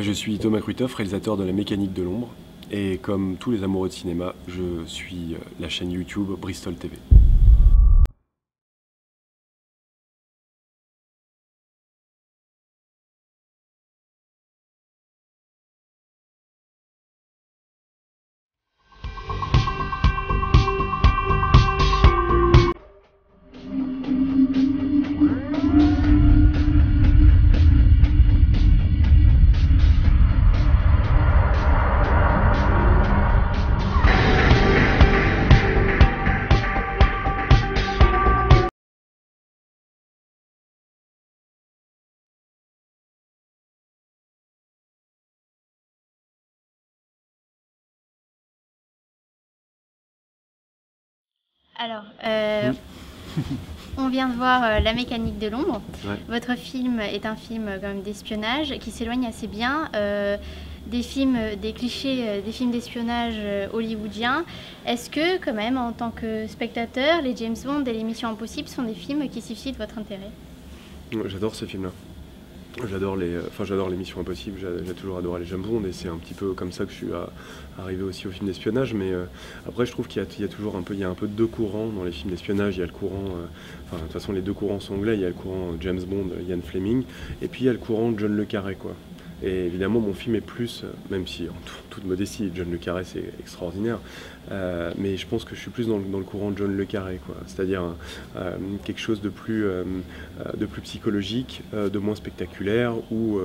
Je suis Thomas Kruithoff, réalisateur de La Mécanique de l'ombre. Et comme tous les amoureux de cinéma, je suis la chaîne YouTube Bristol TV. Alors, on vient de voir La Mécanique de l'ombre. Ouais. Votre film est un film quand même d'espionnage qui s'éloigne assez bien des clichés des films d'espionnage hollywoodiens. Est-ce que quand même, en tant que spectateur, les James Bond et les Missions Impossibles sont des films qui suscitent votre intérêt? J'adore ces films-là. J'adore les Missions Impossibles, j'ai toujours adoré les James Bond et c'est un petit peu comme ça que je suis arrivé aussi aux films d'espionnage. Mais après, je trouve qu'il y a toujours un peu deux courants dans les films d'espionnage. Il y a le courant, de toute façon, les deux courants sont anglais. Il y a le courant James Bond, Ian Fleming, et puis il y a le courant John le Carré, quoi. Et évidemment, mon film est plus, même si en toute modestie, John le Carré c'est extraordinaire, mais je pense que je suis plus dans le courant John le Carré, quoi. C'est-à-dire quelque chose de plus psychologique, de moins spectaculaire, ou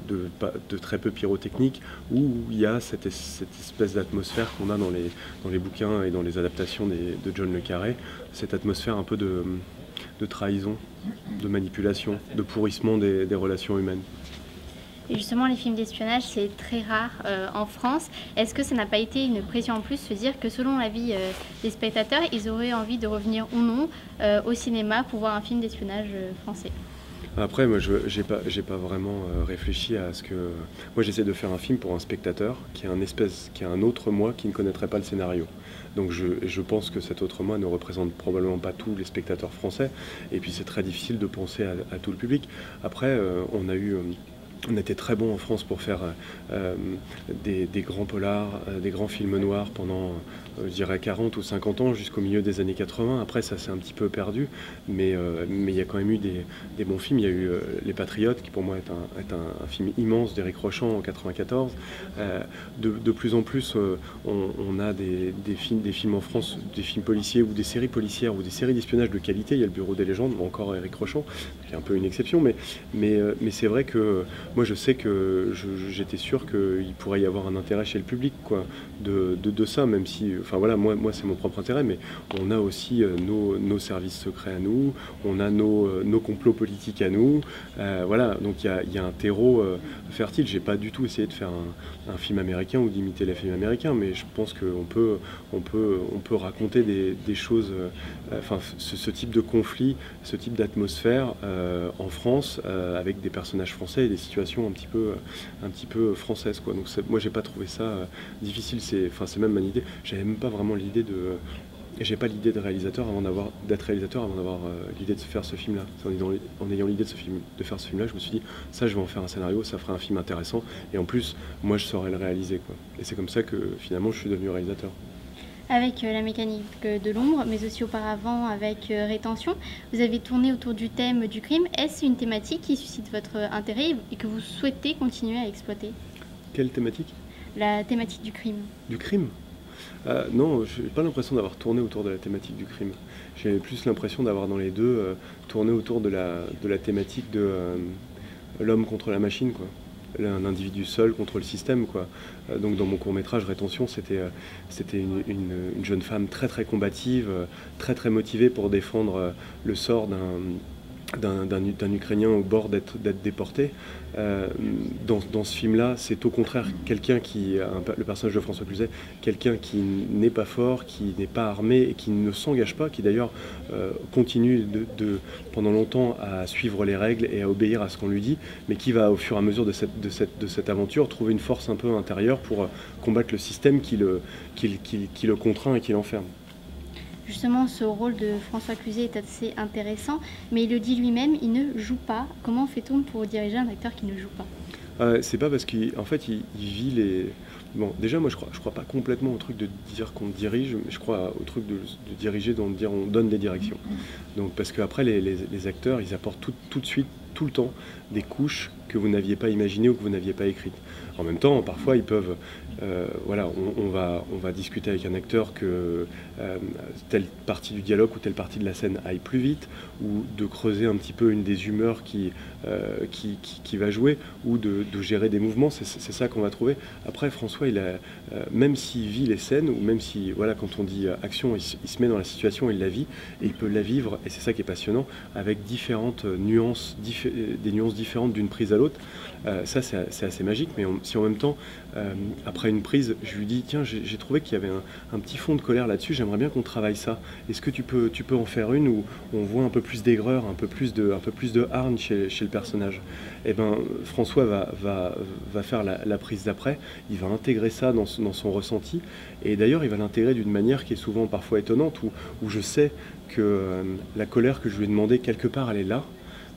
de très peu pyrotechnique, où il y a cette espèce d'atmosphère qu'on a dans les bouquins et dans les adaptations de John le Carré, cette atmosphère un peu de trahison, de manipulation, de pourrissement des relations humaines. Et justement, les films d'espionnage, c'est très rare en France. Est-ce que ça n'a pas été une pression en plus, se dire que selon l'avis des spectateurs, ils auraient envie de revenir ou non au cinéma pour voir un film d'espionnage français? Après, moi, j'ai pas vraiment réfléchi à ce que... Moi, j'essaie de faire un film pour un spectateur qui est un autre moi qui ne connaîtrait pas le scénario. Donc je pense que cet autre moi ne représente probablement pas tous les spectateurs français. Et puis c'est très difficile de penser à tout le public. Après, on était très bon en France pour faire des grands polars, des grands films noirs pendant, je dirais, 40 ou 50 ans, jusqu'au milieu des années 80. Après, ça s'est un petit peu perdu, mais il y a quand même eu des bons films. Il y a eu Les Patriotes, qui pour moi est un film immense d'Éric Rochant en 94. De plus en plus, on a des films en France, des films policiers ou des séries policières ou des séries d'espionnage de qualité. Il y a Le Bureau des légendes, encore Éric Rochant, qui est un peu une exception, mais c'est vrai que moi, je sais que j'étais sûr qu'il pourrait y avoir un intérêt chez le public, quoi, de ça, même si, enfin voilà, moi c'est mon propre intérêt, mais on a aussi nos services secrets à nous, on a nos complots politiques à nous, voilà, donc il y a un terreau fertile. J'ai pas du tout essayé de faire un film américain ou d'imiter les films américains, mais je pense qu'on peut raconter des choses, enfin ce type de conflit, ce type d'atmosphère en France, avec des personnages français et des situations un petit peu françaises, quoi. Donc moi j'ai pas trouvé ça difficile, c'est même mon idée. J'avais même pas vraiment l'idée j'ai pas l'idée d'être réalisateur avant d'avoir l'idée de faire ce film-là. En ayant l'idée de faire ce film-là, je me suis dit, ça je vais en faire un scénario, ça fera un film intéressant, et en plus, moi je saurais le réaliser, quoi. Et c'est comme ça que finalement je suis devenu réalisateur. Avec La Mécanique de l'ombre, mais aussi auparavant avec Rétention, vous avez tourné autour du thème du crime. Est-ce une thématique qui suscite votre intérêt et que vous souhaitez continuer à exploiter? Quelle thématique? La thématique du crime. Du crime? Non, je n'ai pas l'impression d'avoir tourné autour de la thématique du crime. J'ai plus l'impression d'avoir dans les deux tourné autour de la thématique de l'homme contre la machine, quoi. Un individu seul contre le système, quoi. Donc dans mon court-métrage Rétention, c'était une jeune femme très très combative, très très motivée pour défendre le sort d'un Ukrainien au bord d'être déporté. Dans ce film-là, c'est au contraire quelqu'un le personnage de François Cluzet, quelqu'un qui n'est pas fort, qui n'est pas armé et qui ne s'engage pas, qui d'ailleurs continue pendant longtemps à suivre les règles et à obéir à ce qu'on lui dit, mais qui va au fur et à mesure de cette aventure trouver une force un peu intérieure pour combattre le système qui le contraint et qui l'enferme. justement ce rôle de François Cluzet est assez intéressant, mais il le dit lui-même, il ne joue pas. Comment fait-on pour diriger un acteur qui ne joue pas? C'est pas parce qu'en fait, il vit les... Bon, déjà, moi, je crois pas complètement au truc de dire qu'on dirige, mais je crois au truc de diriger, de dire on donne des directions. Donc, parce qu'après, les acteurs, ils apportent tout de suite, tout le temps, des couches que vous n'aviez pas imaginées ou que vous n'aviez pas écrites. En même temps, parfois, ils peuvent... voilà, on va discuter avec un acteur que telle partie du dialogue ou telle partie de la scène aille plus vite, ou de creuser un petit peu une des humeurs qui va jouer, ou de gérer des mouvements. C'est ça qu'on va trouver. Après, François, même s'il vit les scènes, ou même si, voilà, quand on dit action, il se met dans la situation, il la vit, et il peut la vivre, et c'est ça qui est passionnant, avec différentes nuances, des nuances différentes d'une prise à l'autre. Ça, c'est assez magique, mais si en même temps, après une prise, je lui dis, tiens, j'ai trouvé qu'il y avait un petit fond de colère là-dessus, j'aimerais bien qu'on travaille ça. Est-ce que tu peux en faire une où on voit un peu plus d'aigreur, un peu plus de hargne chez le personnage? Eh ben, François va faire la prise d'après, il va intégrer ça dans son ressenti, et d'ailleurs, il va l'intégrer d'une manière qui est souvent parfois étonnante, où je sais que la colère que je lui ai demandé, quelque part, elle est là,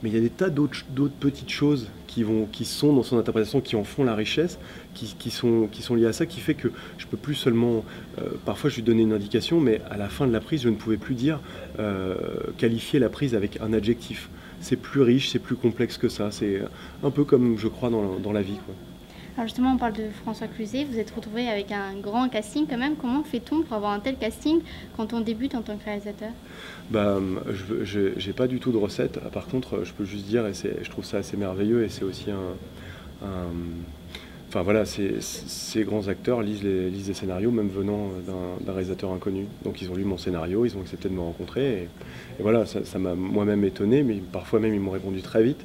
mais il y a des tas d'autres petites choses qui sont dans son interprétation, qui en font la richesse, qui sont liées à ça, qui fait que je peux plus seulement... parfois, je lui donnais une indication, mais à la fin de la prise, je ne pouvais plus qualifier la prise avec un adjectif. C'est plus riche, c'est plus complexe que ça. C'est un peu comme, je crois, dans la vie, quoi. Alors justement, on parle de François Cluzet, vous êtes retrouvé avec un grand casting quand même. Comment fait-on pour avoir un tel casting quand on débute en tant que réalisateur? Bah, j'ai pas du tout de recette. Par contre, je peux juste dire, et je trouve ça assez merveilleux, et c'est aussi enfin voilà, ces grands acteurs lisent les scénarios, même venant d'un réalisateur inconnu. Donc ils ont lu mon scénario, ils ont accepté de me rencontrer, et voilà, ça m'a moi-même étonné, mais parfois même ils m'ont répondu très vite.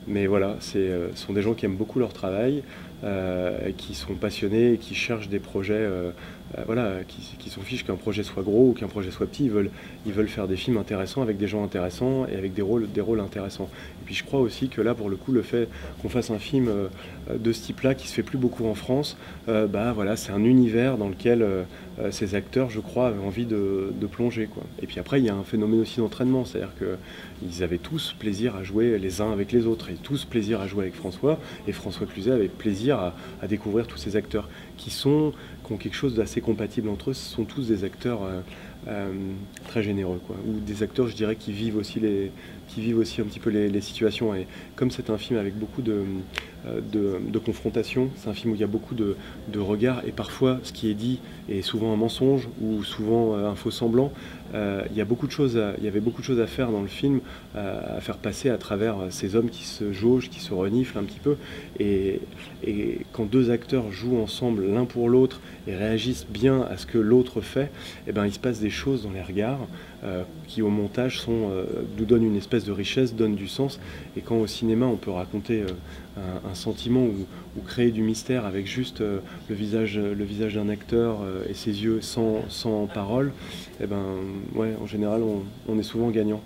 Mais voilà, ce sont des gens qui aiment beaucoup leur travail, qui sont passionnés, et qui cherchent des projets, voilà, qui s'en fichent qu'un projet soit gros ou qu'un projet soit petit. Ils veulent faire des films intéressants avec des gens intéressants et avec des rôles intéressants. Et puis je crois aussi que là, pour le coup, le fait qu'on fasse un film de ce type-là, qui se fait plus beaucoup en France, bah voilà, c'est un univers dans lequel ces acteurs, je crois, avaient envie de plonger, quoi. Et puis après, il y a un phénomène aussi d'entraînement, c'est-à-dire qu'ils avaient tous plaisir à jouer les uns avec les autres, et tous plaisir à jouer avec François, et François Cluzet avait plaisir à découvrir tous ces acteurs qui ont quelque chose d'assez compatible entre eux. Ce sont tous des acteurs très généreux, quoi. Ou des acteurs, je dirais, qui vivent aussi un petit peu les situations. Et comme c'est un film avec beaucoup de confrontation, c'est un film où il y a beaucoup de regards, et parfois ce qui est dit est souvent un mensonge ou souvent un faux semblant. Il y avait beaucoup de choses à faire dans le film, à faire passer à travers ces hommes qui se jaugent, qui se reniflent un petit peu, et quand deux acteurs jouent ensemble l'un pour l'autre et réagissent bien à ce que l'autre fait, eh ben, il se passe des choses dans les regards qui au montage nous donnent une espèce de richesse, donnent du sens. Et quand au cinéma on peut raconter un sentiment ou créer du mystère avec juste le visage d'un acteur et ses yeux sans parole, eh ben, ouais, en général on est souvent gagnant.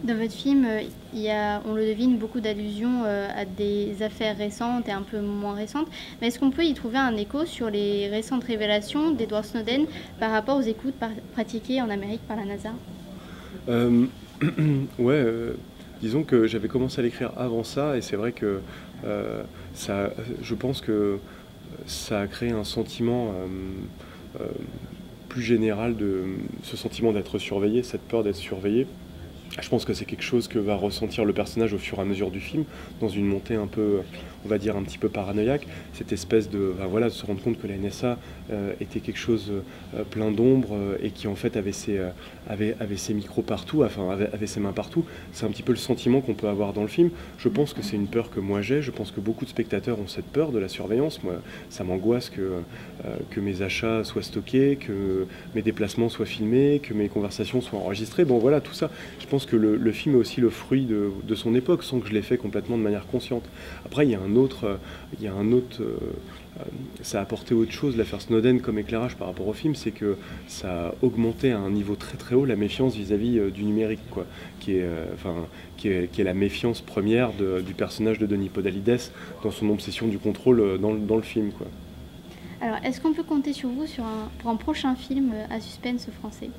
Dans votre film, il y a, on le devine, beaucoup d'allusions à des affaires récentes et un peu moins récentes. Mais est-ce qu'on peut y trouver un écho sur les récentes révélations d'Edward Snowden par rapport aux écoutes pratiquées en Amérique par la NASA? Ouais, disons que j'avais commencé à l'écrire avant ça, et c'est vrai que je pense que ça a créé un sentiment plus général, de ce sentiment d'être surveillé, cette peur d'être surveillé. Je pense que c'est quelque chose que va ressentir le personnage au fur et à mesure du film, dans une montée un peu, on va dire, un petit peu paranoïaque, cette espèce de se rendre compte que la NSA était quelque chose plein d'ombre, et qui en fait avait ses micros partout, enfin avait ses mains partout. C'est un petit peu le sentiment qu'on peut avoir dans le film. Je pense que c'est une peur que moi j'ai, je pense que beaucoup de spectateurs ont cette peur de la surveillance. Moi, ça m'angoisse que mes achats soient stockés, que mes déplacements soient filmés, que mes conversations soient enregistrées. Bon voilà, tout ça, je pense que le film est aussi le fruit de son époque, sans que je l'ai fait complètement de manière consciente. Après, il y a un autre ça a apporté autre chose, l'affaire Snowden, comme éclairage par rapport au film, c'est que ça a augmenté à un niveau très très haut la méfiance vis-à-vis du numérique, quoi, qui est la méfiance première du personnage de Denis Podalides dans son obsession du contrôle dans le film, quoi. Alors, est-ce qu'on peut compter sur vous pour un prochain film à suspense français?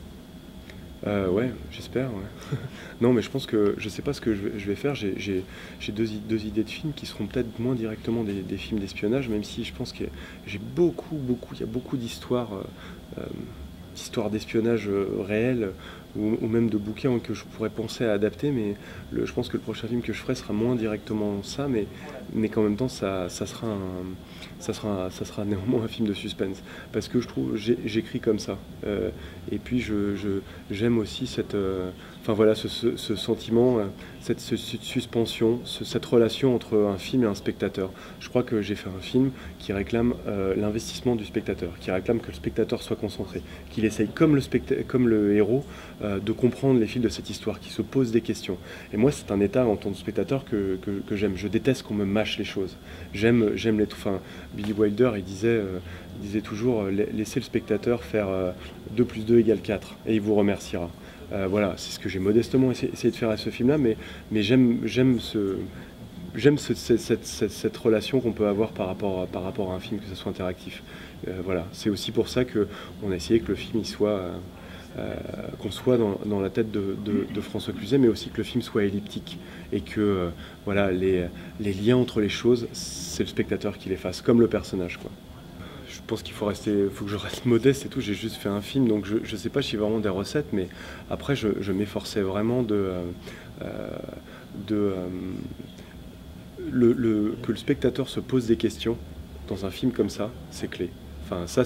Ouais, j'espère, ouais. Non, mais je pense que je sais pas ce que je vais faire. J'ai deux idées de films qui seront peut-être moins directement des films d'espionnage, même si je pense que j'ai il y a beaucoup d'histoires d'histoires d'espionnage réelles ou même de bouquins que je pourrais penser à adapter, mais je pense que le prochain film que je ferai sera moins directement ça, mais qu'en même temps ça sera néanmoins un film de suspense. Parce que je trouve, j'écris comme ça. Et puis j'aime aussi enfin voilà, ce sentiment, cette suspension, cette relation entre un film et un spectateur. Je crois que j'ai fait un film qui réclame l'investissement du spectateur, qui réclame que le spectateur soit concentré, qu'il essaye comme le héros de comprendre les fils de cette histoire, qui se pose des questions. Et moi, c'est un état en tant que spectateur que j'aime. Je déteste qu'on me mâche les choses. J'aime les... Enfin, Billy Wilder, il disait toujours laissez le spectateur faire 2 plus 2 égale 4 et il vous remerciera. Voilà, c'est ce que j'ai modestement essayé de faire à ce film-là, mais j'aime cette relation qu'on peut avoir par rapport à un film, que ce soit interactif. Voilà, c'est aussi pour ça qu'on a essayé que le film qu'on soit dans la tête de François Cluzet, mais aussi que le film soit elliptique et que voilà, les liens entre les choses, c'est le spectateur qui les fasse, comme le personnage, quoi. Je pense qu'il faut que je reste modeste et tout. J'ai juste fait un film, donc je sais pas si j'ai vraiment des recettes, mais après je m'efforçais vraiment que le spectateur se pose des questions dans un film comme ça, c'est clé. Enfin, ça,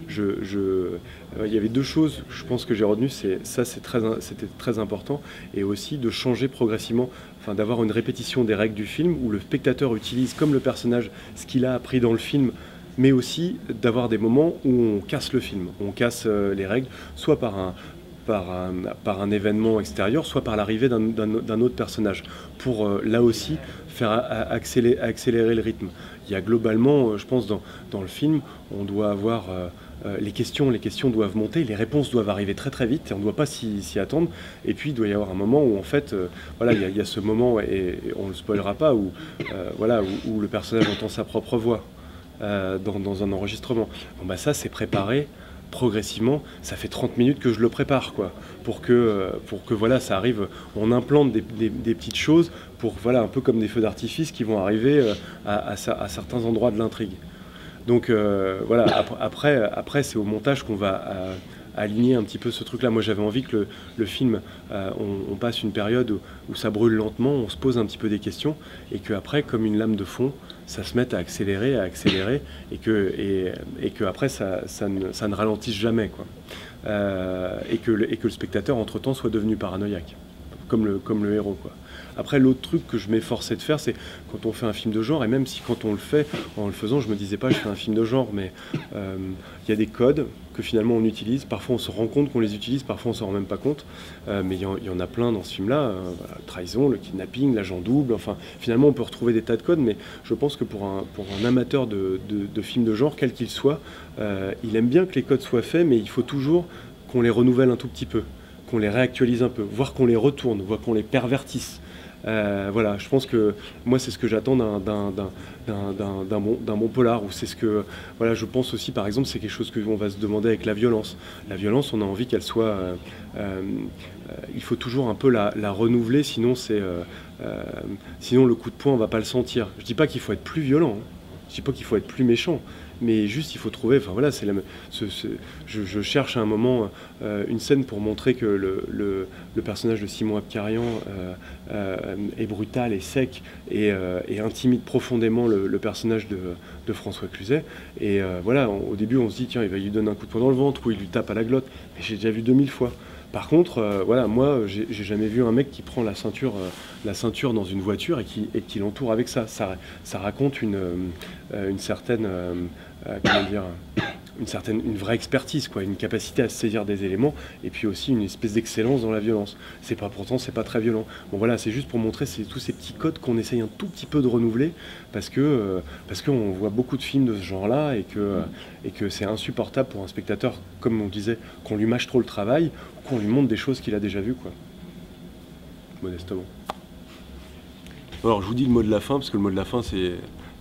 il y avait 2 choses, je pense que j'ai retenu, c'était très important, et aussi de changer progressivement, enfin, d'avoir une répétition des règles du film, où le spectateur utilise comme le personnage ce qu'il a appris dans le film, mais aussi d'avoir des moments où on casse le film, on casse les règles, soit par un événement extérieur, soit par l'arrivée d'un autre personnage, pour là aussi faire accélérer le rythme. Il y a globalement, je pense, dans le film, on doit avoir les questions doivent monter, les réponses doivent arriver très très vite, et on ne doit pas s'y attendre. Et puis il doit y avoir un moment où en fait, voilà, il y a ce moment, et on ne le spoilera pas, voilà, où le personnage entend sa propre voix dans un enregistrement. Bon, bah, ça, c'est préparé progressivement, ça fait 30 minutes que je le prépare, quoi, pour que voilà, ça arrive, on implante des petites choses pour, voilà, un peu comme des feux d'artifice qui vont arriver à certains endroits de l'intrigue. Donc voilà, après c'est au montage qu'on va aligner un petit peu ce truc-là. Moi j'avais envie que le film, on passe une période où ça brûle lentement, on se pose un petit peu des questions, et qu'après, comme une lame de fond, ça se mette à accélérer, et que après ça ne ralentisse jamais, quoi. Et que le spectateur entre-temps soit devenu paranoïaque, comme le héros, quoi. Après, l'autre truc que je m'efforçais de faire, c'est quand on fait un film de genre, et même si quand on le fait, en le faisant, je me disais pas je fais un film de genre, mais il y a des codes que finalement on utilise. Parfois on se rend compte qu'on les utilise, parfois on s'en rend même pas compte, mais il y en a plein dans ce film-là. Voilà, trahison, le kidnapping, l'agent double, enfin finalement on peut retrouver des tas de codes, mais je pense que pour un amateur de films de genre, quel qu'il soit, il aime bien que les codes soient faits, mais il faut toujours qu'on les renouvelle un tout petit peu, qu'on les réactualise un peu, voire qu'on les retourne, voire qu'on les pervertisse. Voilà, je pense que moi c'est ce que j'attends d'un bon polar, ou c'est ce que, voilà, je pense aussi, par exemple, c'est quelque chose qu'on va se demander avec la violence. La violence, on a envie qu'elle soit, il faut toujours un peu la renouveler, sinon sinon le coup de poing on va pas le sentir. Je dis pas qu'il faut être plus violent, hein. Je dis pas qu'il faut être plus méchant, mais juste il faut trouver, enfin voilà, je cherche à un moment une scène pour montrer que le personnage de Simon Abkarian est brutal et sec et intimide profondément le personnage de François Cluzet. Et voilà, au début on se dit tiens, il va lui donner un coup de poing dans le ventre ou il lui tape à la glotte, mais j'ai déjà vu 2000 fois. Par contre, voilà, moi, j'ai jamais vu un mec qui prend la ceinture dans une voiture et qui l'entoure avec ça. Ça raconte une certaine, comment dire, une vraie expertise, quoi, une capacité à se saisir des éléments, et puis aussi une espèce d'excellence dans la violence. Pourtant, c'est pas très violent. Bon voilà, c'est juste pour montrer tous ces petits codes qu'on essaye un tout petit peu de renouveler, parce qu'on voit beaucoup de films de ce genre-là, et que c'est insupportable pour un spectateur, comme on disait, qu'on lui mâche trop le travail, ou qu'on lui montre des choses qu'il a déjà vues, quoi. Modestement. Alors je vous dis le mot de la fin, parce que le mot de la fin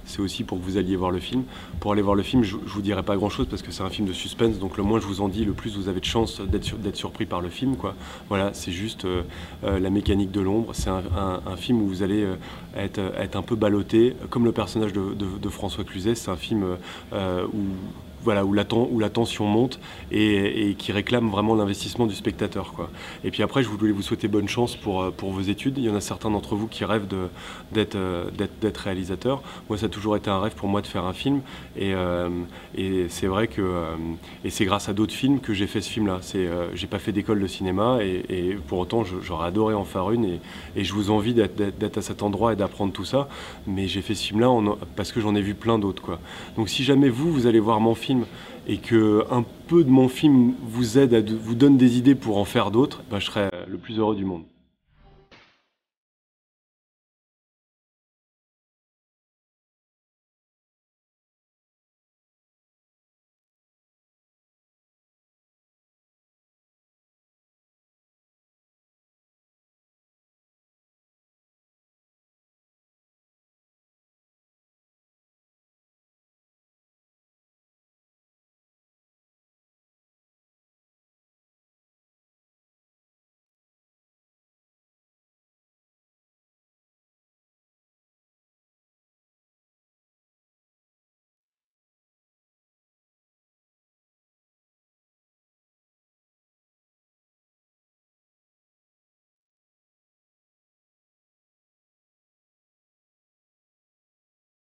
c'est aussi pour que vous alliez voir le film. Pour aller voir le film, je vous dirai pas grand-chose parce que c'est un film de suspense, donc le moins je vous en dis, le plus vous avez de chances d'être surpris par le film, quoi. Voilà, c'est juste la mécanique de l'ombre. C'est un film où vous allez être un peu ballotté, comme le personnage de François Cluzet. C'est un film où la tension monte et qui réclame vraiment l'investissement du spectateur, quoi. Et puis après, je voulais vous souhaiter bonne chance pour vos études. Il y en a certains d'entre vous qui rêvent d'être réalisateur. Moi, ça a toujours été un rêve pour moi de faire un film. Et c'est vrai que c'est grâce à d'autres films que j'ai fait ce film-là. J'ai pas fait d'école de cinéma et pour autant, j'aurais adoré en faire une. Et je vous envie d'être à cet endroit et d'apprendre tout ça. Mais j'ai fait ce film-là parce que j'en ai vu plein d'autres, quoi. Donc si jamais vous allez voir mon film et que un peu de mon film vous aide, vous donne des idées pour en faire d'autres, je serai le plus heureux du monde.